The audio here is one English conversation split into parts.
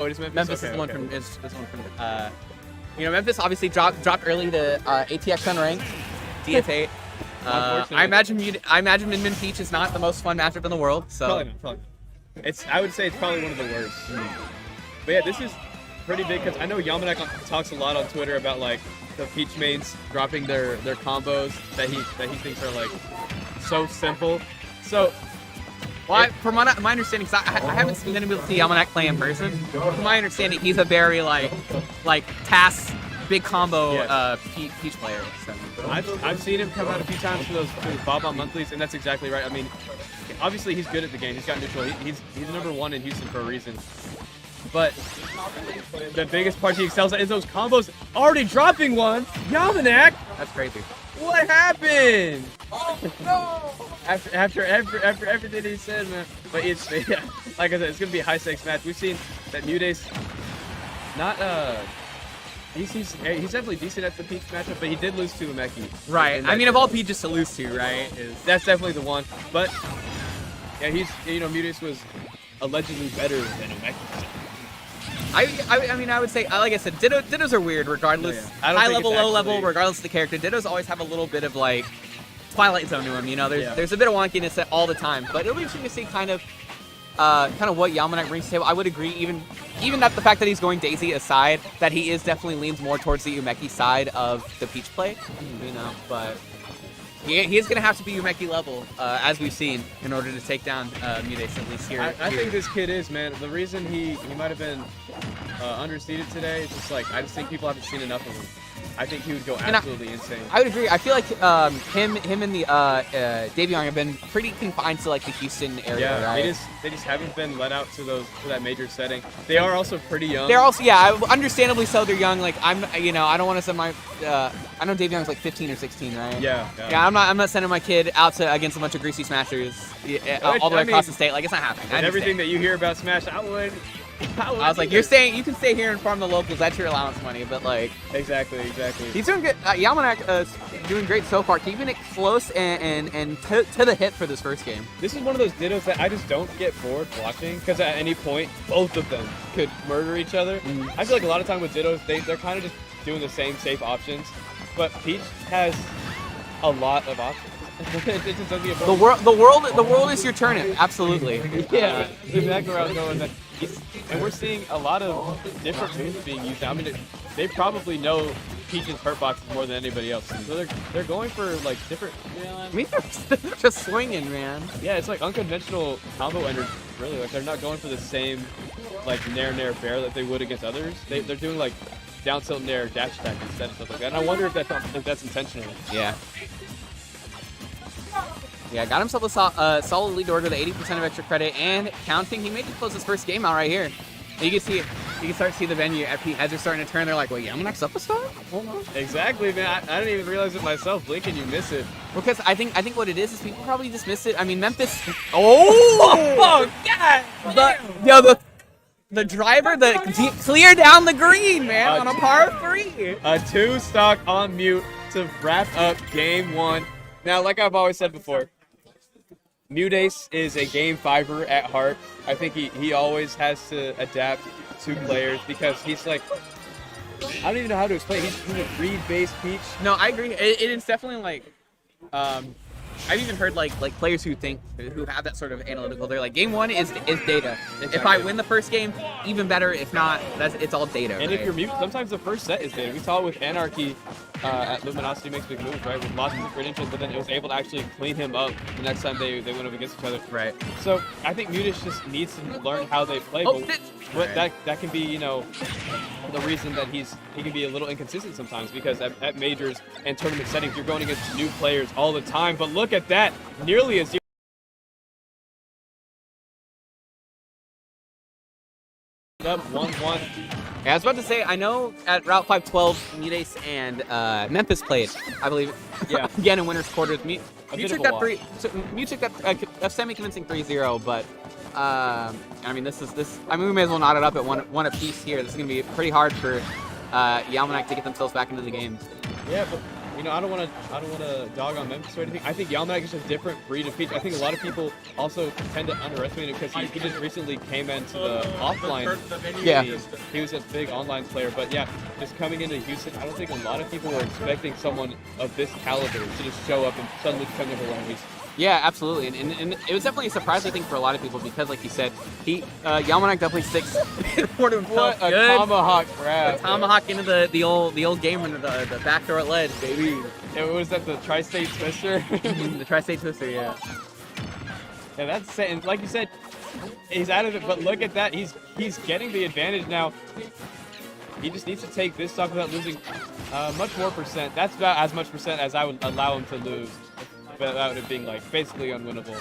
Oh, it is Memphis? Memphis okay, is the one okay. from, is this one from, you know, Memphis obviously dropped early to ATX unranked, DF8. I imagine Min Peach is not the most fun matchup in the world, so. Probably not. I would say it's probably one of the worst. But yeah, this is pretty big because I know Yalmanac talks a lot on Twitter about like the Peach mains dropping their combos that he thinks are like so simple. So, well, from my understanding, cause I haven't been able to see Yalmanac play in person. From my understanding, he's a very like task, big combo Peach player. So. I've seen him come out a few times for those Bob-on monthlies, and that's exactly right. I mean, obviously he's good at the game. He's got neutral. He's number one in Houston for a reason. But the biggest part he excels at is those combos. Already dropping one. Yalmanac. That's crazy. What happened? Oh no! After everything he said, man. But it's like I said, it's gonna be a high stakes match. We've seen that MuteAce, not he's definitely decent at the Peach matchup, but he did lose to Umeki. Right. I mean, of all Peaches to lose to, right? That's definitely the one. But yeah, MuteAce was allegedly better than Umeki. I mean, I would say, like I said, Dittos are weird regardless. High level, low level, regardless of the character. Dittos always have a little bit of like Twilight Zone to them. You know, there's a bit of wonkiness all the time. But it'll be interesting to see kind of what Yalmanac brings to the table. I would agree, even that the fact that he's going Daisy aside, that he is definitely leans more towards the Umeki side of the Peach play. You know, but. He is going to have to be Umeki level, as we've seen, in order to take down MuteAce, at least here. I think this kid is, man. The reason he might have been underseeded today is just like, I just think people haven't seen enough of him. I think he would go absolutely insane. I would agree. I feel like him and the Davion have been pretty confined to like the Houston area. Yeah, right? they just haven't been let out to that major setting. They are also pretty young. They're also understandably so. They're young. Like I don't want to send my I know Davion's like 15 or 16, right? Yeah. I'm not sending my kid out against a bunch of greasy smashers all the way across the state. Like it's not happening. And everything that you hear about Smash, I was like, you can stay here and farm the locals. That's your allowance money, but like. Exactly. He's doing good. Yalmanac doing great so far, keeping it close and to the hip for this first game. This is one of those Dittos that I just don't get bored watching because at any point both of them could murder each other. I feel like a lot of time with Dittos, they're kind of just doing the same safe options, but Peach has a lot of options. The world is your turnip. Absolutely. Yeah, exactly where I was going with that. And we're seeing a lot of different moves being used now. I mean, they probably know Peach's hurt boxes more than anybody else. So they're going for like different. I mean, they're just swinging, man. Yeah, it's like unconventional combo enders. Really, like they're not going for the same like nair bear that they would against others. They're doing like down tilt nair dash attack instead of stuff like that. And I wonder if that's intentional. Yeah. Yeah, got himself a solid lead order with 80% of extra credit and counting. He made it close his first game out right here. You can see it. You can start to see the venue as they're starting to turn. They're like, wait, Yalmanac's up a star? Hold on. Exactly, man. I didn't even realize it myself. Blink and you miss it. Because I think what it is people probably just miss it. I mean, Memphis. Oh God! The driver, clear down the green, man, on a par 3. A 2-stock on mute to wrap up game 1. Now, like I've always said before, MuteAce is a game 5er at heart. I think he always has to adapt to players because he's like, I don't even know how to explain. He's a read-based Peach. No, I agree. It is definitely like, I've even heard like players who have that sort of analytical. They're like, game 1 is data. Exactly. If I win the first game, even better. If not, it's all data. And if you're mute, sometimes the first set is data. We saw it with Anarchy at Luminosity Makes Big Moves, right? With lots of credentials, but then it was able to actually clean him up the next time they went up against each other. Right. So I think MuteAce just needs to learn how they play. But that can be, the reason that he can be a little inconsistent sometimes because at majors and tournament settings, you're going against new players all the time. But look at that, nearly as up 1-1. Yeah, I was about to say, I know at Route 512, MuteAce and Memphis played, I believe. Yeah. Again in winners quarters. Mute took that a semi-convincing 3-0, but I mean, we may as well knot it up at one apiece here. This is gonna be pretty hard for Yalmanac to get themselves back into the game. Yeah, but you know, I don't want to dog on Memphis or anything. I think Yalmanac is just a different breed of Peach. I think a lot of people also tend to underestimate him because he just recently came into the offline. Yeah. He was a big online player, but yeah, just coming into Houston, I don't think a lot of people were expecting someone of this caliber to just show up and suddenly become number one in Houston. Yeah, absolutely, and it was definitely a surprise, I think, for a lot of people because, like you said, Yalmanac definitely sticks more to himself. What a tomahawk grab! The tomahawk into the old game under the backdoor at ledge, baby. It was that the Tri-State Twister. The Tri-State Twister, yeah. Yeah, that's it. And like you said, he's out of it. But look at that, he's getting the advantage now. He just needs to take this stock without losing much more percent. That's about as much percent as I would allow him to lose. Without it being like basically unwinnable.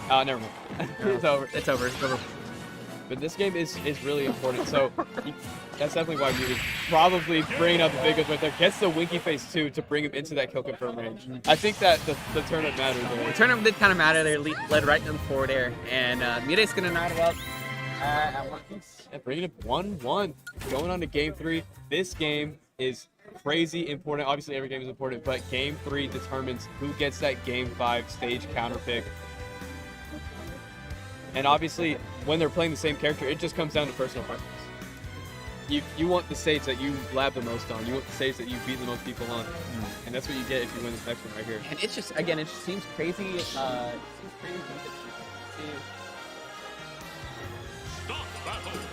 Never mind. It's over. It's over. It's over. But this game is really important. So that's definitely why Mute is probably bringing out the big guns right there. Gets the winky face too to bring him into that kill confirm range. I think that the tournament mattered there. The tournament did kind of matter. They led right in the forward air, and MuteAce gonna knock it up at one piece. Yeah, bringing it 1-1, going on to game 3. This game is crazy important. Obviously, every game is important, but game 3 determines who gets that game 5 stage counter pick. And obviously, when they're playing the same character, it just comes down to personal preference. You want the stage that you lab the most on. You want the stage that you beat the most people on. And that's what you get if you win this next one right here. And it's just, again, it just seems crazy.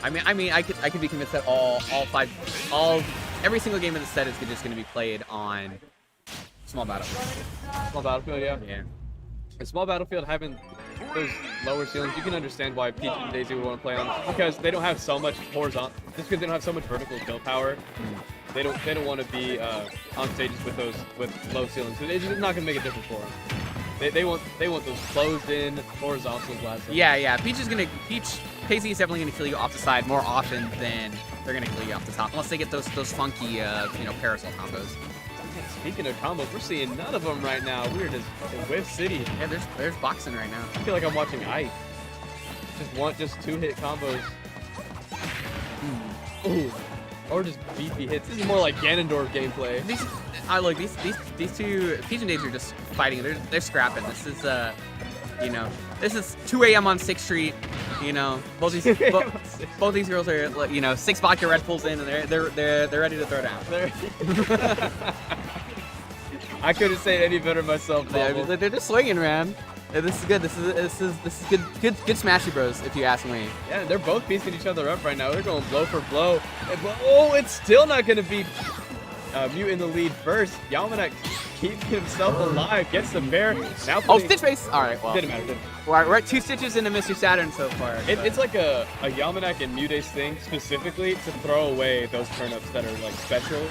I mean, I could be convinced that every single game in the set is just going to be played on Small Battlefield. Small Battlefield, yeah. Yeah. A Small Battlefield having those lower ceilings, you can understand why Peach and Daisy would want to play on it, because they don't have so much horizontal, just because they don't have so much vertical kill power. They don't want to be on stages with low ceilings. So it's just not going to make a difference for them. They want those closed in horizontal glasses. Yeah. Daisy is definitely going to kill you off the side more often than they're going to kill you off the top, unless they get those funky parasol combos. Speaking of combos, we're seeing none of them right now. We're just in Whiff City. Yeah, there's boxing right now. I feel like I'm watching Ike. Just 2-hit combos. Ooh. Or just beefy hits. This is more like Ganondorf gameplay. These two Peach and Daisy are just fighting. They're scrapping. This is this is 2 a.m. on 6th Street. Both these girls are 6 vodka Red Bulls in, and they're ready to throw down. I couldn't say it any better myself. They're just swinging, man. This is good. This is good Smashy Bros, if you ask me. Yeah, they're both piecing each other up right now. They're going blow for blow. Oh, it's still not going to be Mute in the lead first. Yalmanac keeps himself alive, gets the bear. Now Stitch Face! Alright, well. Didn't matter. We're at 2 stitches into Mr. Saturn so far. It's like a Yalmanac and MuteAce thing, specifically to throw away those turnips that are like special.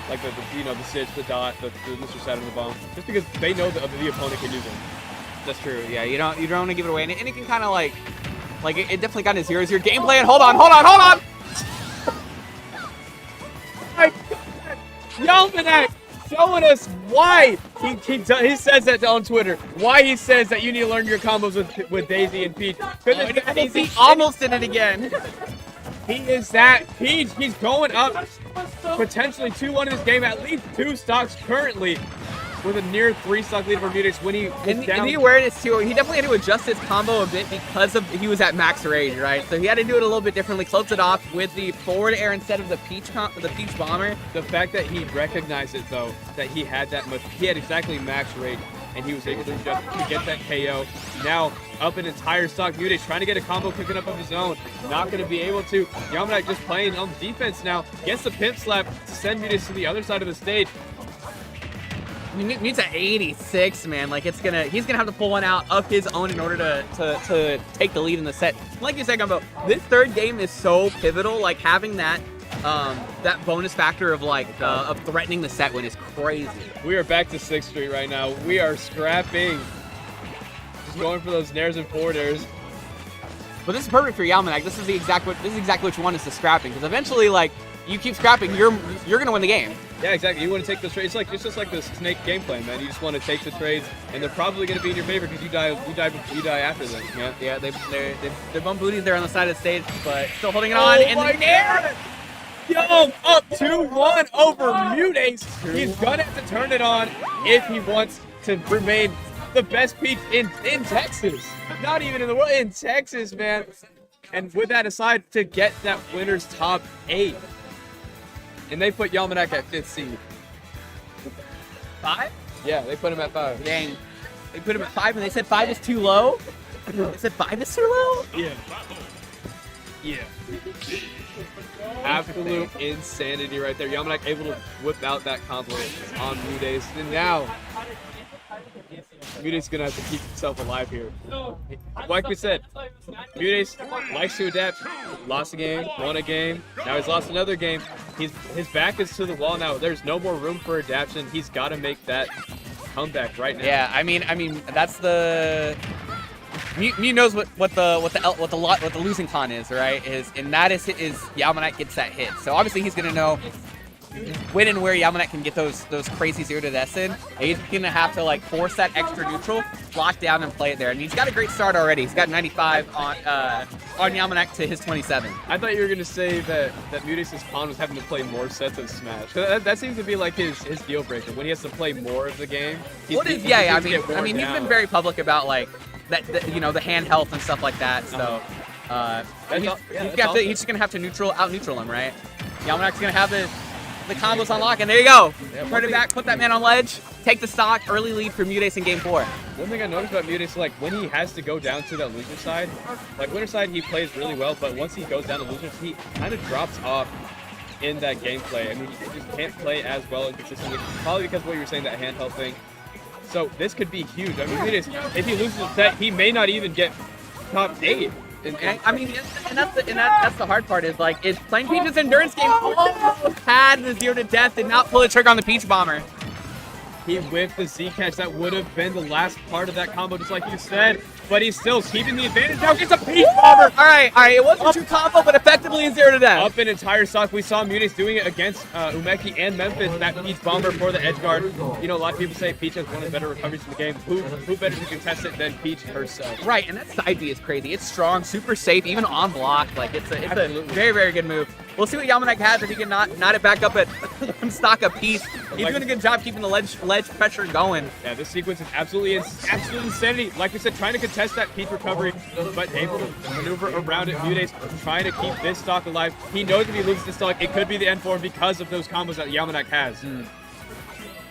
Like the stitch, the dot, the Mr. Saturn, the bomb. Just because they know the opponent can use them. That's true. Yeah, you don't want to give it away, and it can kind of like it definitely got his 0-0 gameplay. And hold on! Yalmanac showing us why he says that on Twitter. Why he says that you need to learn your combos with Daisy and Peach. He almost did it again. He is that Peach. He's going up potentially 2-1 in this game. At least 2 stocks currently, with a near 3-stock lead for MuteAce when he was down. And the awareness too, he definitely had to adjust his combo a bit because he was at max rage, right? So he had to do it a little bit differently, close it off with the forward air instead of the Peach bomber. The fact that he recognized it though, that he had exactly max rage, and he was able to adjust to get that KO. Now up an entire stock, MuteAce trying to get a combo cooking up of his own, not going to be able to. Yalmanac just playing on defense now, gets the pimp slap to send MuteAce to the other side of the stage. Mute's at 86, man. Like he's gonna have to pull one out of his own in order to take the lead in the set. Like you said, Gumbo, this third game is so pivotal. Like having that bonus factor of of threatening the set win is crazy. We are back to 6th Street right now. We are scrapping, just going for those nairs and forward airs. But this is perfect for Yalmanac. This is exactly what you want, is the scrapping, because eventually, you keep scrapping, you're gonna win the game. Yeah, exactly. You want to take those trades. It's just like the Snake game plan, man. You just want to take the trades, and they're probably going to be in your favor because you die after them. Yeah, they're bum booties there on the side of the stage, but still holding it on. And my God! Yo, up 2-1 over MuteAce. He's gonna have to turn it on if he wants to remain the best peak in Texas. Not even in the world, in Texas, man. And with that aside, to get that winner's top 8. And they put Yalmanac at 5th seed. 5? Yeah, they put him at 5. Dang. They put him at 5 and they said 5 is too low? They said 5 is too low? Yeah. Yeah. Absolute insanity right there. Yalmanac able to whip out that combo on MuteAce. And now, MuteAce gonna have to keep himself alive here. Like we said, MuteAce likes to adapt. Lost a game, won a game. Now he's lost another game. His back is to the wall now. There's no more room for adaptation. He's got to make that comeback right now. Yeah, I mean, that's the. Mew knows what the losing con is, right? And that is Yalmanac gets that hit. So obviously he's gonna know when and where Yalmanac can get those crazy 0 to deaths in. He's gonna have to like force that extra neutral, lock down and play it there. And he's got a great start already. He's got 95 on Yalmanac to his 27. I thought you were gonna say that MuteAce's con was having to play more sets of Smash. That seems to be like his deal breaker when he has to play more of the game. I mean he's been very public about like that you know, the hand health and stuff like that. So he's just gonna have to out neutral him, right? Yalmanac's gonna have the combos on lock, and there you go. Turn it back, put that man on ledge, take the stock, early lead for MuteAce in game 4. One thing I noticed about MuteAce, like when he has to go down to that loser side, like winner side he plays really well, but once he goes down to loser, he kind of drops off in that gameplay. I mean, he just can't play as well and consistently, probably because of what you were saying, that hand health thing. So this could be huge. I mean, MuteAce, if he loses a set, he may not even get top 8. That's the hard part is playing Peach's endurance game almost had the 0 to death, did not pull the trigger on the Peach Bomber. He whiffed the Z catch. That would have been the last part of that combo, just like you said. But he's still keeping the advantage. Now gets a Peach Bomber. All right. It wasn't too combo, but effectively a 0 to death. Up an entire stock. We saw MuteAce doing it against Umeki and Memphis. That Peach Bomber for the edge guard. You know, a lot of people say Peach has one of the better recoveries in the game. Who better to contest it than Peach herself? Right, and that side B is crazy. It's strong, super safe, even on block. Like it's a very, very good move. We'll see what Yalmanac has if he can knot it back up at one stock apiece. He's doing a good job keeping the ledge pressure going. Yeah, this sequence is absolute insanity. Like we said, trying to contest that Peach recovery, but able to maneuver around it. MuteAce trying to keep this stock alive. He knows if he loses this stock, it could be the end for him because of those combos that Yalmanac has. And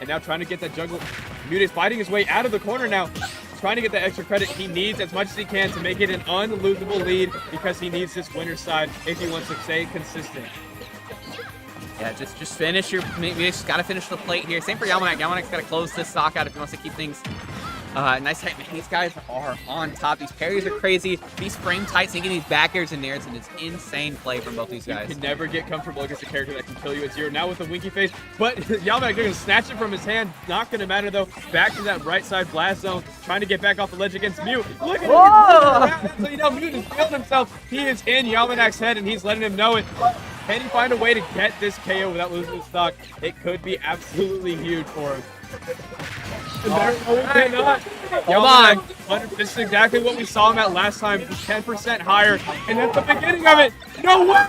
now trying to get that jungle. MuteAce fighting his way out of the corner now. Trying to get that extra credit he needs as much as he can to make it an unlosable lead because he needs this winner's side if he wants to stay consistent. Yeah, just finish your. Just got to finish the plate here. Same for Yalmanac. Yalmanac's got to close this stock out if he wants to keep things nice tight. Man, these guys are on top. These parries are crazy. These frame tight, sinking these back airs and nairs, and it's insane play from both these guys. You can never get comfortable against a character that can kill you at 0. Now with the winky face, but Yalmanac going to snatch it from his hand. Not going to matter though. Back to that right side blast zone, trying to get back off the ledge against Mute. Look at him. So you know Mute has feeling himself. He is in Yalmanac's head and he's letting him know it. Can he find a way to get this KO without losing the stock? It could be absolutely huge for him. Cannot. Come on. This is exactly what we saw him at last time. 10% higher. And that's the beginning of it. No way!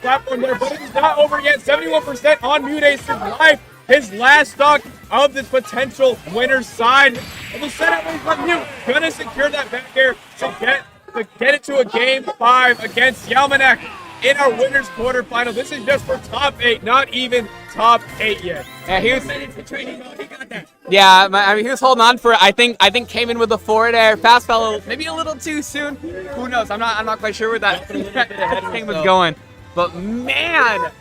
Platform there, but it's not over yet. 71% on MuteAce's life. His last stock of this potential winner's side. And the setup is from Mute. Gonna secure that back air to get it to a game 5 against Yalmanac in our winners quarterfinal. This is just for top 8, not even top 8 yet. Yeah, he was holding on for it. I think came in with a forward air, fast fell maybe a little too soon. Who knows? I'm not quite sure where that thing was going. But man,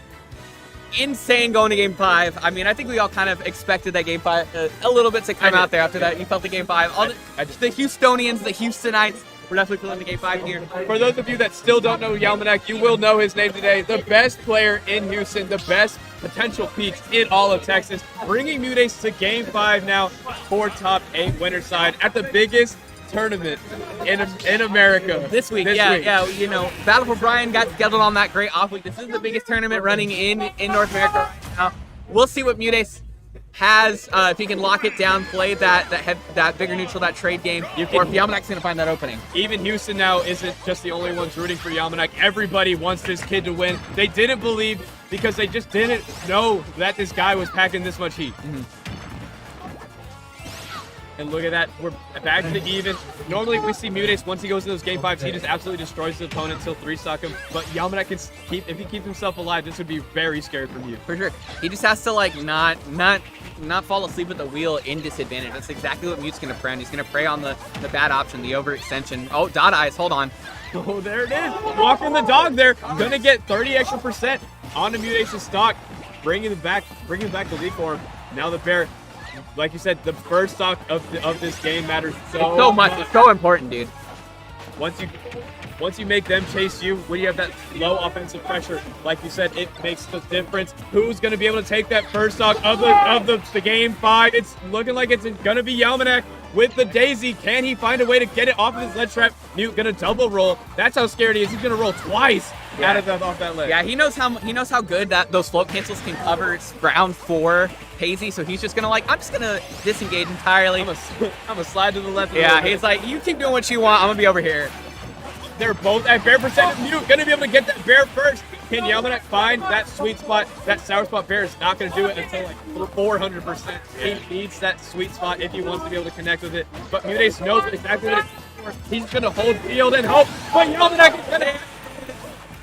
insane going to game 5. I mean, I think we all kind of expected that game 5 a little bit to come out there after that. You felt the game 5. All the Houstonians, the Houstonites. We're definitely feeling the game 5 here. For those of you that still don't know Yalmanac, you will know his name today. The best player in Houston, the best potential Peach in all of Texas. Bringing MuteAce to game 5 now for top 8 winner side at the biggest tournament in America. This week. Yeah. You know, Battle for Bryan got scheduled on that great off week. This is the biggest tournament running in North America right now. We'll see what MuteAce has, if he can lock it down, play that bigger neutral, that trade game, or if Yalmanac's going to find that opening. Even Houston now isn't just the only ones rooting for Yalmanac. Everybody wants this kid to win. They didn't believe because they just didn't know that this guy was packing this much heat. And look at that, we're back to even. Normally we see MuteAce, once he goes in those game 5s, he just absolutely destroys his opponent until 3-stock him. But Yalmanac can keep, if he keeps himself alive, this would be very scary for Mute. For sure. He just has to like not fall asleep at the wheel in disadvantage. That's exactly what Mute's gonna prey on. He's gonna prey on the bad option, the overextension. Oh, dot eyes, hold on. Oh, there it is. Walking the dog there. Gonna get 30 extra percent onto MuteAce's stock. Bringing back the lead for him. Now the bear. Like you said, the first stock of this game matters so much. It's so important, dude. Once you make them chase you, when you have that low offensive pressure, like you said, it makes the difference. Who's going to be able to take that first stock of the game 5? It's looking like it's going to be Yalmanac with the Daisy. Can he find a way to get it off of his ledge trap? Mute going to double roll. That's how scared he is. He's going to roll twice off that ledge. Yeah, he knows how good that those float cancels can cover. It's round 4 hazy, so he's just gonna I'm just gonna disengage entirely. I'm gonna slide to the left. Yeah, he's like, you keep doing what you want. I'm gonna be over here. They're both at bear percent. Mute gonna be able to get that bear first. Can Yalmanac find that sweet spot? That sour spot bear is not gonna do it until like 400%. He needs that sweet spot if he wants to be able to connect with it. But MuteAce knows exactly what it's for. He's gonna hold field and hope. But Yalmanac is gonna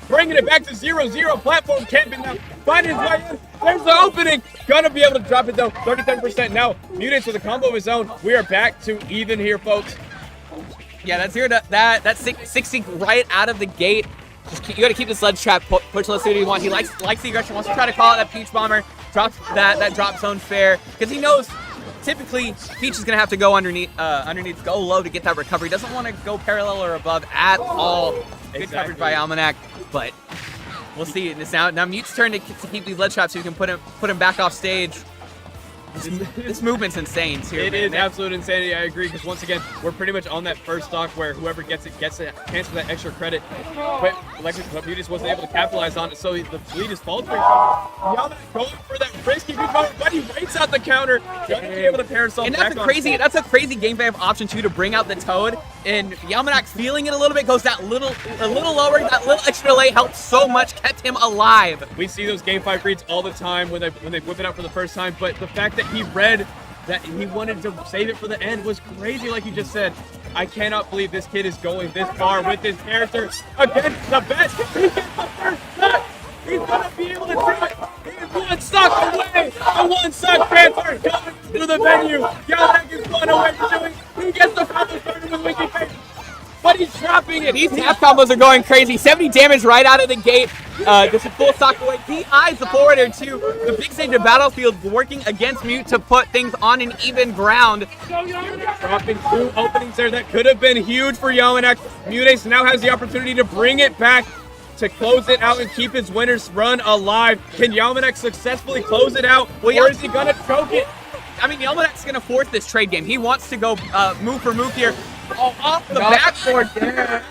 bringing it back to 0-0. Platform camping now. Finding his way in. There's the opening. Gonna be able to drop it though. 37% now. MuteAce with a combo of his own. We are back to even here, folks. Yeah, that's 60 right out of the gate. You got to keep this ledge trap push. Let's see what he wants. He likes the aggression. Wants to try to call out that Peach bomber. Drops that drop zone fair because he knows typically Peach is gonna have to go underneath, go low to get that recovery. Doesn't want to go parallel or above at all. Good coverage by Yalmanac, but we'll see. It's now Mute's turn to keep these ledge traps so you can put him back off stage. This movement's insane too. It is absolute insanity. I agree because once again we're pretty much on that first stock where whoever gets it cancels that extra credit. But MuteAce wasn't able to capitalize on it, so the lead is faltering. Yalmanac going for that risky beat counter, but he waits out the counter. Gonna be able to pair himself. And that's a crazy game 5 option too to bring out the Toad. And Yalmanac feeling it a little bit, goes a little lower. That little extra delay helped so much, kept him alive. We see those game 5 reads all the time when they whip it out for the first time, but the fact that he read that he wanted to save it for the end was crazy, like you just said. I cannot believe this kid is going this far with his character against the best. He gets the first shot. He's gonna be able to do it. He's one stock away. The one stock transfer coming to the venue. Yalmanac is one away from doing. He gets the combo started with Winky Face. But he's dropping it. These tap combos are going crazy. 70 damage right out of the gate. Just a full stock away. He eyes the forwarder too. The big stage of Battlefield working against Mute to put things on an even ground. Dropping 2 openings there that could have been huge for Yalmanac. MuteAce now has the opportunity to bring it back to close it out and keep his winner's run alive. Can Yalmanac successfully close it out, or is he gonna choke it? I mean, Yalmanac's gonna force this trade game. He wants to go move for move here. Oh, off the backboard there.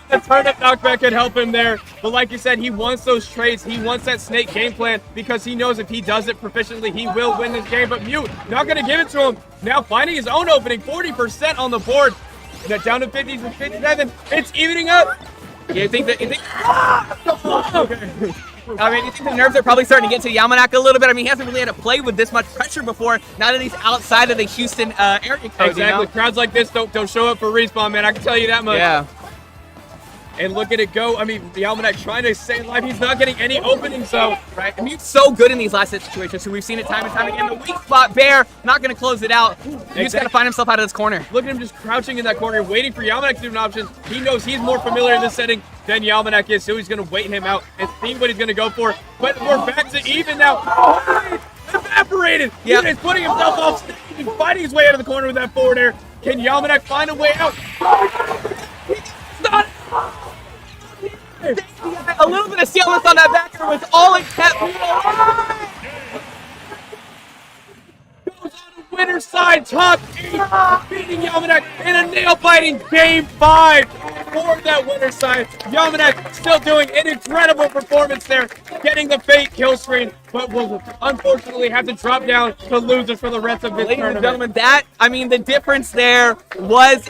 The turnip knockback could help him there. But like you said, he wants those trades. He wants that snake game plan because he knows if he does it proficiently, he will win this game. But Mute, not going to give it to him. Now finding his own opening, 40% on the board. Down to 50s and 57. It's evening up. Yeah, you think I mean, you think the nerves are probably starting to get to Yalmanac a little bit? I mean, he hasn't really had to play with this much pressure before. Now that he's outside of the Houston area code. Exactly. You know? Crowds like this don't show up for Respawn, man. I can tell you that much. Yeah. And look at it go. I mean, Yalmanac trying to stay alive. He's not getting any openings, though. Right. I mean, Mute's so good in these last hit situations. So we've seen it time and time again. The weak spot, Bear, not going to close it out. He's got to find himself out of this corner. Look at him just crouching in that corner, waiting for Yalmanac to do an option. He knows he's more familiar in this setting than Yalmanac is, so he's going to wait him out and see what he's going to go for. But we're back to even now. Oh, evaporated. Yep. He's putting himself off stage and fighting his way out of the corner with that forward air. Can Yalmanac find a way out? He's not. A little bit of sealness on that backer was all it kept. Goes on the winner's side, top 8, beating Yalmanac in a nail-biting game 5. for that winner's side. Yalmanac still doing an incredible performance there, getting the fake kill screen, but will unfortunately have to drop down to losers for the rest of this Ladies and tournament. gentlemen, the difference there was